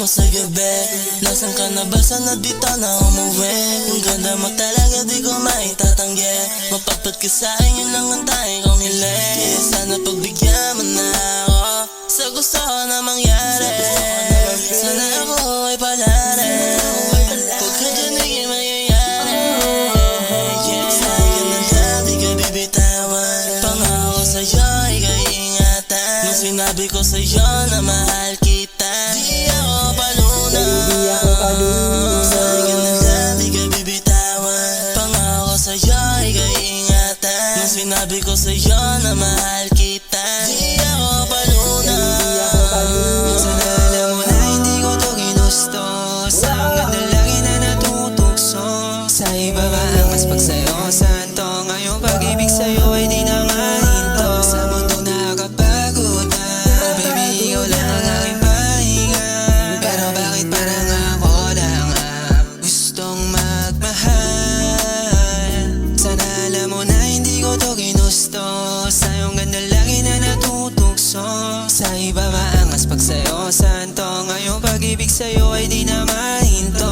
mo sa gabi. Nasaan ka na ba? Sana dito na umuwi. Yung ganda mo talaga di ko maitatanggi. Mapapat ka sa'kin, yun lang ang tayo kong hiling. Kaya sana pagbigyan mo na ako sa gusto ko na mangyari. Sana ako ay palari. Huwag ka dyan naging mangyayari. Sa'yo ka na lang, di ka bibitawan. Pangako sa'yo, ika'y ingatan. Nung sinabi ko sa'yo na mahal kita, di ako palunan. Sa'yo ka na lang, di ka bibitawan. Pangako sa'yo, ika'y ingatan. Nung sinabi ko sa'yo na mahal kita, di ako palunan. Sana alam mo na hindi ko to ginusto. Sa hanggang na lagi na natutokso. Sa iba maangas pag sa'yo santo. Ngayong pag-ibig sa'yo ay di na mahinto. Sa mundo nakakapagod na, baby ikaw lang ang aking pahinga. Pero bakit parang ako lang ang gustong magmahal? Sana alam mo na hindi ko to ginusto. Sa iyong ganda lagi na natutokso. Sa iba maangas pag sa'yo santo. Ngayong pag-ibig sa'yo ay di na mahinto.